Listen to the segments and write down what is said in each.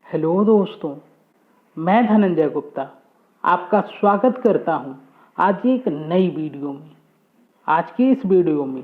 Hello दोस्तों, मैं धनंजय गुप्ता आपका स्वागत करता हूं आज एक नई वीडियो में। आज की इस वीडियो में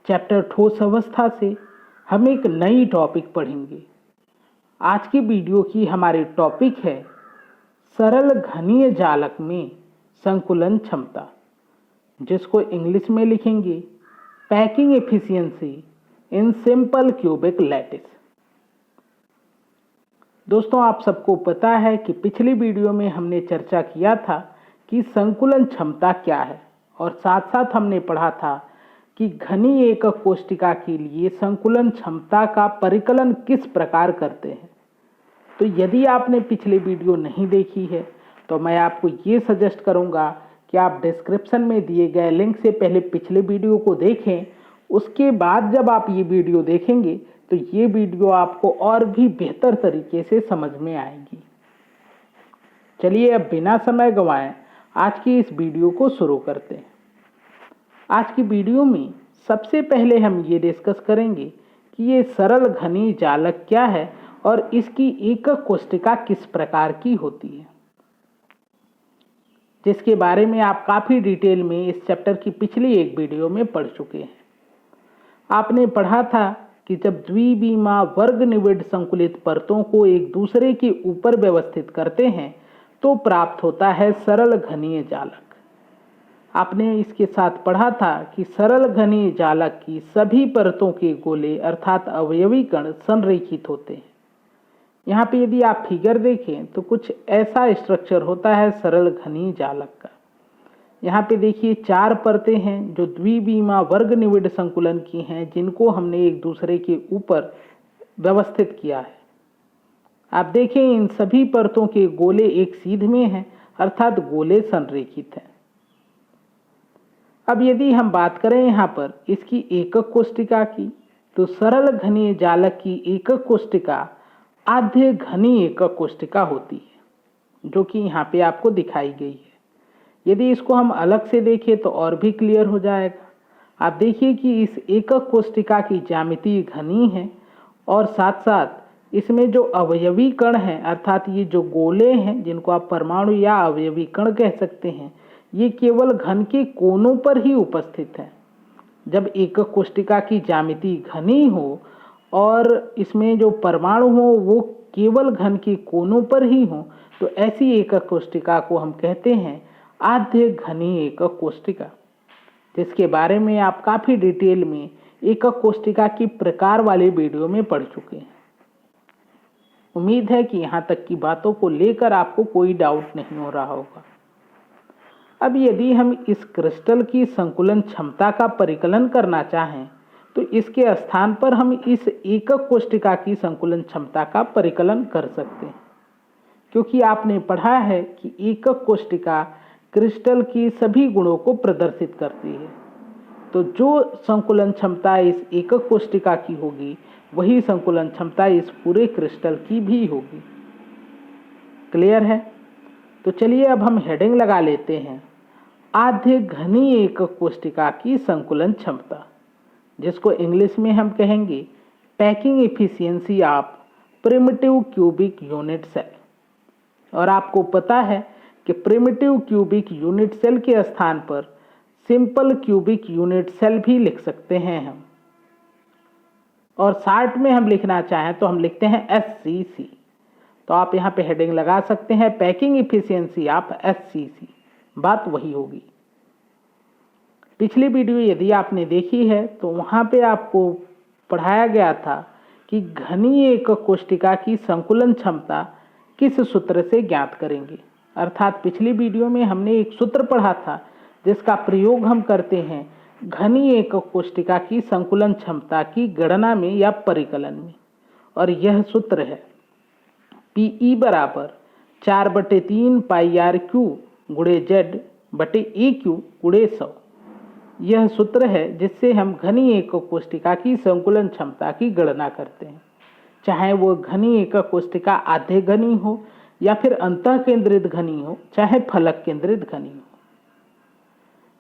चैप्टर ठोस अवस्था से हम एक नई टॉपिक पढ़ेंगे। आज की वीडियो की हमारी टॉपिक है सरल घनीय जालक में संकुलन क्षमता, जिसको इंग्लिश में लिखेंगे packing efficiency in simple cubic lattice. दोस्तों, आप सबको पता है कि पिछली वीडियो में हमने चर्चा किया था कि संकुलन क्षमता क्या है और साथ साथ हमने पढ़ा था कि घनी एकक कोष्ठिका के लिए संकुलन क्षमता का परिकलन किस प्रकार करते हैं। तो यदि आपने पिछली वीडियो नहीं देखी है तो मैं आपको ये सजेस्ट करूंगा कि आप डिस्क्रिप्शन में दिए गए लिंक से पहले पिछले वीडियो को देखें। उसके बाद जब आप ये वीडियो देखेंगे तो ये वीडियो आपको और भी बेहतर तरीके से समझ में आएगी। चलिए अब बिना समय गंवाए आज की इस वीडियो को शुरू करते हैं। आज की वीडियो में सबसे पहले हम ये डिस्कस करेंगे कि ये सरल घनी जालक क्या है और इसकी एकक कोष्ठिका किस प्रकार की होती है, जिसके बारे में आप काफ़ी डिटेल में इस चैप्टर की पिछली एक वीडियो में पढ़ चुके हैं। आपने पढ़ा था कि जब द्विविमा वर्ग निविड संकुलित परतों को एक दूसरे के ऊपर व्यवस्थित करते हैं तो प्राप्त होता है सरल घनीय जालक। आपने इसके साथ पढ़ा था कि सरल घनीय जालक की सभी परतों के गोले अर्थात अवयवी कण संरेखित होते हैं। यहाँ पे यदि आप फिगर देखें तो कुछ ऐसा स्ट्रक्चर होता है सरल घनीय जालक का। यहाँ पे देखिए 4 परतें हैं जो द्विविमा वर्ग निविड संकुलन की हैं, जिनको हमने एक दूसरे के ऊपर व्यवस्थित किया है। आप देखें इन सभी परतों के गोले एक सीध में हैं, अर्थात गोले संरेखित हैं। अब यदि हम बात करें यहाँ पर इसकी एकक कोष्ठिका की, तो सरल घनीय जालक की एकक कोष्ठिका आद्य घनी एकक कोष्ठिका होती है, जो कि यहाँ पे आपको दिखाई गई है। यदि इसको हम अलग से देखें तो और भी क्लियर हो जाएगा। आप देखिए कि इस एकक कोष्ठिका की ज्यामिति घनी है और साथ साथ इसमें जो अवयवी कण हैं, अर्थात ये जो गोले हैं जिनको आप परमाणु या अवयवी कण कह सकते हैं, ये केवल घन के कोनों पर ही उपस्थित है। जब एकक कोष्ठिका की ज्यामिति घनी हो और इसमें जो परमाणु हो वो केवल घन के कोनों पर ही हो, तो ऐसी एकक कोष्ठिका को हम कहते हैं आद्य घनी एकक कोष्ठिका, जिसके बारे में आप काफ़ी डिटेल में एकक कोष्ठिका की प्रकार वाले वीडियो में पढ़ चुके हैं। उम्मीद है कि यहाँ तक की बातों को लेकर आपको कोई डाउट नहीं हो रहा होगा। अब यदि हम इस क्रिस्टल की संकुलन क्षमता का परिकलन करना चाहें तो इसके स्थान पर हम इस एकक कोष्ठिका की संकुलन क्षमता का परिकलन कर सकते हैं, क्योंकि आपने पढ़ा है कि एकक कोष्ठिका क्रिस्टल की सभी गुणों को प्रदर्शित करती है। तो जो संकुलन क्षमता इस एकक कोष्ठिका की होगी वही संकुलन क्षमता इस पूरे क्रिस्टल की भी होगी। क्लियर है? तो चलिए अब हम हेडिंग लगा लेते हैं आद्य घनी एकक कोष्ठिका की संकुलन क्षमता, जिसको इंग्लिश में हम कहेंगे packing efficiency of primitive cubic unit cell. और आपको पता है कि प्रिमिटिव क्यूबिक यूनिट सेल के स्थान पर सिंपल क्यूबिक यूनिट सेल भी लिख सकते हैं हम, और शार्ट में हम लिखना चाहें तो हम लिखते हैं SCC। तो आप यहाँ पे हेडिंग लगा सकते हैं पैकिंग एफिशिएंसी ऑफ SCC। बात वही होगी। पिछली वीडियो यदि आपने देखी है तो वहाँ पे आपको पढ़ाया गया था कि घनी एकक कोष्ठिका की संकुलन क्षमता किस सूत्र से ज्ञात करेंगे। अर्थात पिछली वीडियो में हमने एक सूत्र पढ़ा था जिसका प्रयोग हम करते हैं घनी एकक कोष्ठिका की संकुलन क्षमता की गणना में या परिकलन में, और यह सूत्र है PE बराबर 4/3 πRQ गुणे Z बटे AQ गुणे 100। यह सूत्र है जिससे हम घनी एकक कोष्ठिका की संकुलन क्षमता की गणना करते हैं, चाहे वो घनी एकक कोष्ठिका आधे घनी हो या फिर अंतः केंद्रित घनी हो, चाहे फलक केंद्रित घनी हो।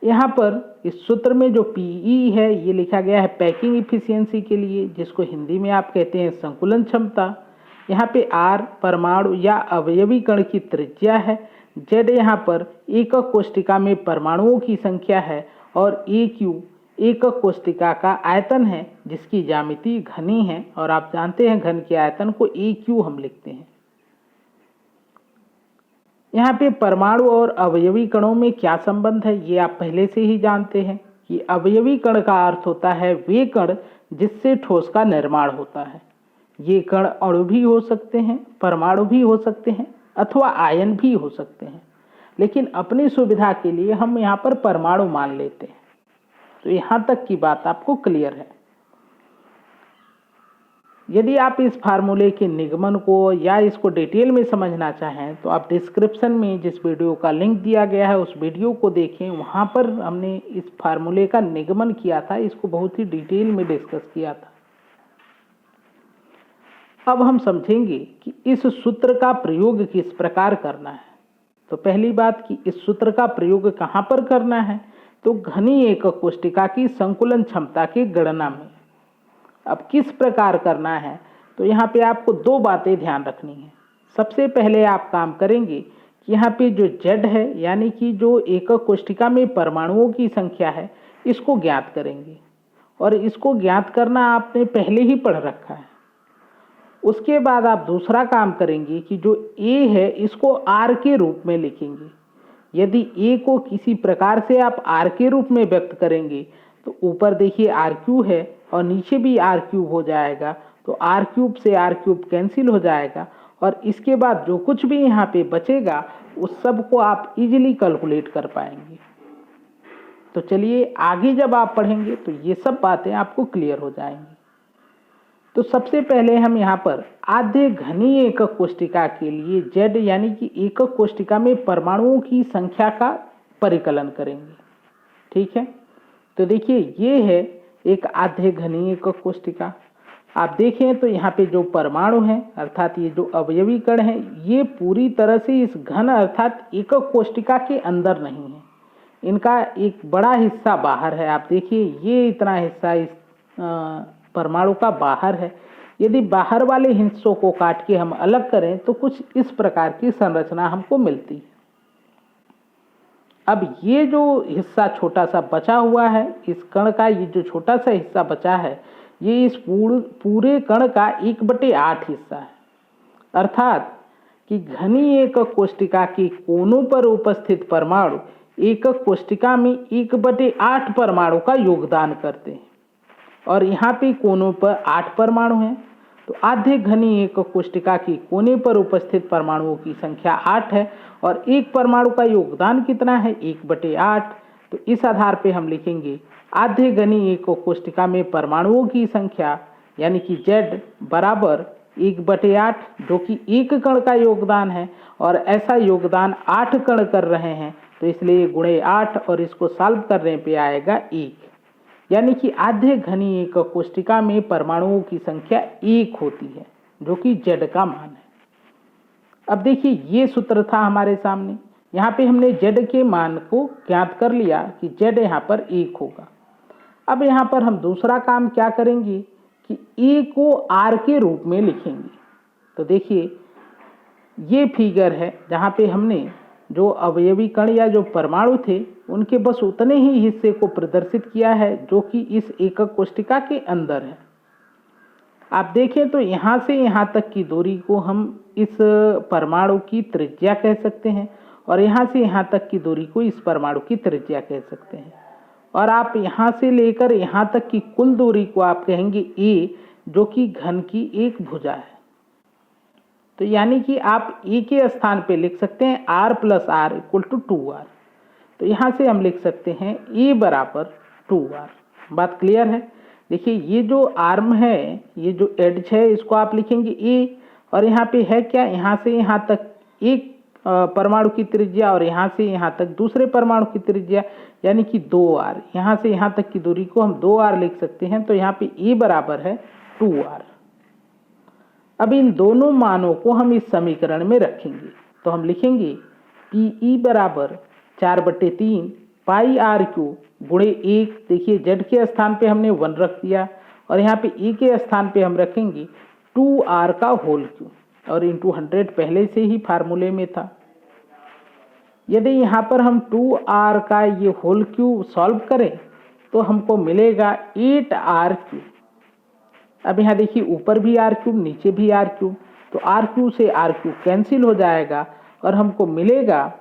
यहाँ पर इस सूत्र में जो PE है ये लिखा गया है पैकिंग इफिशियंसी के लिए, जिसको हिंदी में आप कहते हैं संकुलन क्षमता, यहाँ पे R परमाणु या अवयवी कण की त्रिज्या है, Z यहाँ पर एकक कोष्टिका में परमाणुओं की संख्या है और AQ एकक कोष्टिका का आयतन है जिसकी ज्यामिति घनी है और आप जानते हैं घन के आयतन को AQ हम लिखते हैं। यहाँ पे परमाणु और अवयवी कणों में क्या संबंध है ये आप पहले से ही जानते हैं कि अवयवी कण का अर्थ होता है वे कण जिससे ठोस का निर्माण होता है। ये कण अणु भी हो सकते हैं, परमाणु भी हो सकते हैं अथवा आयन भी हो सकते हैं, लेकिन अपनी सुविधा के लिए हम यहाँ पर परमाणु मान लेते हैं। तो यहाँ तक की बात आपको क्लियर है। यदि आप इस फार्मूले के निगमन को या इसको डिटेल में समझना चाहें तो आप डिस्क्रिप्शन में जिस वीडियो का लिंक दिया गया है उस वीडियो को देखें, वहाँ पर हमने इस फार्मूले का निगमन किया था, इसको बहुत ही डिटेल में डिस्कस किया था। अब हम समझेंगे कि इस सूत्र का प्रयोग किस प्रकार करना है। तो पहली बात कि इस सूत्र का प्रयोग कहाँ पर करना है, तो घनी एकक कोष्टिका की संकुलन क्षमता की गणना में। अब किस प्रकार करना है, तो यहाँ पे आपको दो बातें ध्यान रखनी है। सबसे पहले आप काम करेंगे कि यहाँ पे जो Z है यानी कि जो एकक कोष्टिका में परमाणुओं की संख्या है इसको ज्ञात करेंगे, और इसको ज्ञात करना आपने पहले ही पढ़ रखा है। उसके बाद आप दूसरा काम करेंगे कि जो A है इसको R के रूप में लिखेंगे। यदि A को किसी प्रकार से आप R के रूप में व्यक्त करेंगे तो ऊपर देखिए R क्यूब है और नीचे भी R क्यूब हो जाएगा, तो R क्यूब से R क्यूब कैंसिल हो जाएगा और इसके बाद जो कुछ भी यहाँ पे बचेगा उस सब को आप इजीली कैलकुलेट कर पाएंगे। तो चलिए आगे जब आप पढ़ेंगे तो ये सब बातें आपको क्लियर हो जाएंगी। तो सबसे पहले हम यहाँ पर आधे घनी एकक कोष्टिका के लिए Z यानी कि एकक कोष्टिका में परमाणुओं की संख्या का परिकलन करेंगे। ठीक है, तो देखिए ये है एक आधे घनी एकक कोष्टिका। आप देखें तो यहाँ पे जो परमाणु हैं अर्थात ये जो अवयवी कण हैं ये पूरी तरह से इस घन अर्थात एकक कोष्टिका के अंदर नहीं है, इनका एक बड़ा हिस्सा बाहर है। आप देखिए ये इतना हिस्सा इस परमाणु का बाहर है। यदि बाहर वाले हिस्सों को काट के हम अलग करें तो कुछ इस प्रकार की संरचना हमको मिलती है। अब ये जो हिस्सा छोटा सा बचा हुआ है इस कण का, ये जो छोटा सा हिस्सा बचा है ये इस पूरे कण का 1/8 हिस्सा है। अर्थात कि घनी एकक कोष्टिका के कोनों पर उपस्थित परमाणु एकक कोष्टिका में 1/8 परमाणु का योगदान करते हैं, और यहाँ पे कोनों पर 8 परमाणु हैं। तो आधे घनी एकक कोष्टिका की कोने पर उपस्थित परमाणुओं की संख्या 8 है और एक परमाणु का योगदान कितना है 1/8। तो इस आधार पे हम लिखेंगे आधे घनी एकक कोष्टिका में परमाणुओं की संख्या यानी कि Z बराबर 1/8 जो कि एक कण का योगदान है, और ऐसा योगदान 8 कण कर रहे हैं तो इसलिए गुणे 8 और इसको सॉल्व करने पे आएगा 1, यानी कि आधे घनी एकक कोष्टिका में परमाणुओं की संख्या 1 होती है जो कि Z का मान है। अब देखिए ये सूत्र था हमारे सामने, यहाँ पे हमने Z के मान को ज्ञात कर लिया कि Z यहाँ पर 1 होगा। अब यहाँ पर हम दूसरा काम क्या करेंगे कि A को R के रूप में लिखेंगे। तो देखिए ये फिगर है जहाँ पे हमने जो अवयवी कण या जो परमाणु थे उनके बस उतने ही हिस्से को प्रदर्शित किया है जो कि इस एकक कोष्टिका के अंदर है। आप देखें तो यहाँ से यहाँ तक की दूरी को हम इस परमाणु की त्रिज्या कह सकते हैं, और यहाँ से यहाँ तक की दूरी को इस परमाणु की त्रिज्या कह सकते हैं, और आप यहाँ से लेकर यहाँ तक की कुल दूरी को आप कहेंगे A, जो कि घन की एक भुजा है। तो यानी कि आप A के स्थान पे लिख सकते हैं R + R = 2R। तो यहाँ से हम लिख सकते हैं A बराबर 2R। बात क्लियर है। देखिए ये जो आर्म है, ये जो एड्ज है, इसको आप लिखेंगे A, और यहाँ पे है क्या, यहाँ से यहाँ तक एक परमाणु की त्रिज्या और यहाँ से यहाँ तक दूसरे परमाणु की त्रिज्या यानी कि 2R। यहाँ से यहाँ तक की दूरी को हम 2R लिख सकते हैं। तो यहाँ पे A बराबर है 2R। अब इन दोनों मानों को हम इस समीकरण में रखेंगे तो हम लिखेंगे PE बराबर 4/3 πr³ गुणे 1। देखिए Z के स्थान पे हमने 1 रख दिया और यहाँ पे E के स्थान पे हम रखेंगे 2R का होल क्यूब। और इंटू 100 पहले से ही फार्मूले में था। यदि यहाँ पर हम 2r का ये होल क्यूब सॉल्व करें तो हमको मिलेगा 8r3। अब यहाँ देखिए ऊपर भी r3 नीचे भी r3, तो r3 से r3 कैंसिल हो जाएगा और हमको मिलेगा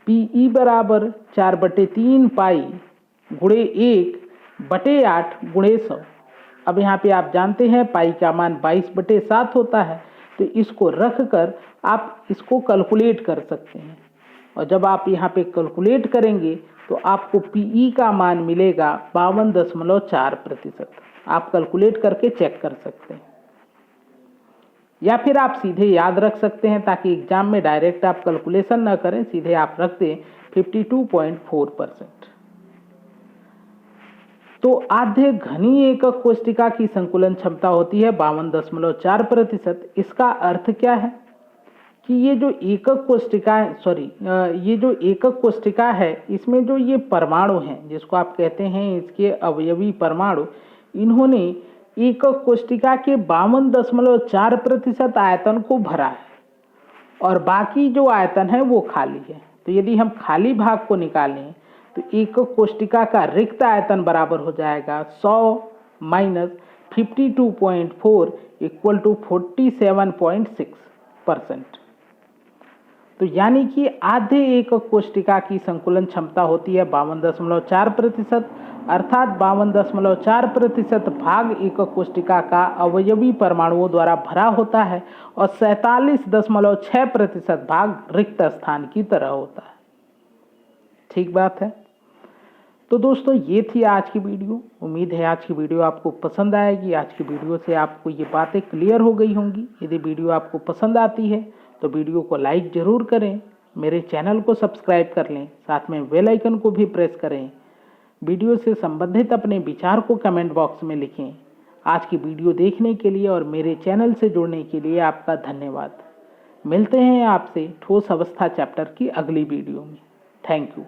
PE बराबर 4/3 पाई गुणे 1/8 गुणे 100। अब यहाँ पे आप जानते हैं पाई का मान 22/7 होता है, तो इसको रख कर आप इसको कैलकुलेट कर सकते हैं। और जब आप यहाँ पे कैलकुलेट करेंगे तो आपको PE का मान मिलेगा 52.4%। आप कैलकुलेट करके चेक कर सकते हैं, या फिर आप सीधे याद रख सकते हैं ताकि एग्जाम में डायरेक्ट आप कैलकुलेशन न करें, सीधे आप रख दें 52.4%। तो आधे घनी एकक कोष्टिका की संकुलन क्षमता होती है 52.4%। इसका अर्थ क्या है कि ये जो एकक कोष्टिका है इसमें जो ये परमाणु हैं जिसको आप कहते हैं इसके अवयवी परमाणु, इन्होंने एकक कोष्टिका के 52.4% आयतन को भरा है और बाकी जो आयतन है वो खाली है। तो यदि हम खाली भाग को निकालें तो एकक कोष्टिका का रिक्त आयतन बराबर हो जाएगा 100 माइनस 52.4 इक्वल टू 47.6%। तो यानी कि आधे एकक कोष्टिका की संकुलन क्षमता होती है 52.4%, अर्थात 52.4% भाग एकक कोष्टिका का अवयवी परमाणुओं द्वारा भरा होता है और 47.6% भाग रिक्त स्थान की तरह होता है। ठीक बात है। तो दोस्तों ये थी आज की वीडियो। उम्मीद है आज की वीडियो आपको पसंद आएगी। आज की वीडियो से आपको ये बातें क्लियर हो गई होंगी। यदि वीडियो आपको पसंद आती है तो वीडियो को लाइक ज़रूर करें, मेरे चैनल को सब्सक्राइब कर लें, साथ में बेल आइकन को भी प्रेस करें। वीडियो से संबंधित अपने विचार को कमेंट बॉक्स में लिखें। आज की वीडियो देखने के लिए और मेरे चैनल से जुड़ने के लिए आपका धन्यवाद। मिलते हैं आपसे ठोस अवस्था चैप्टर की अगली वीडियो में। Thank you.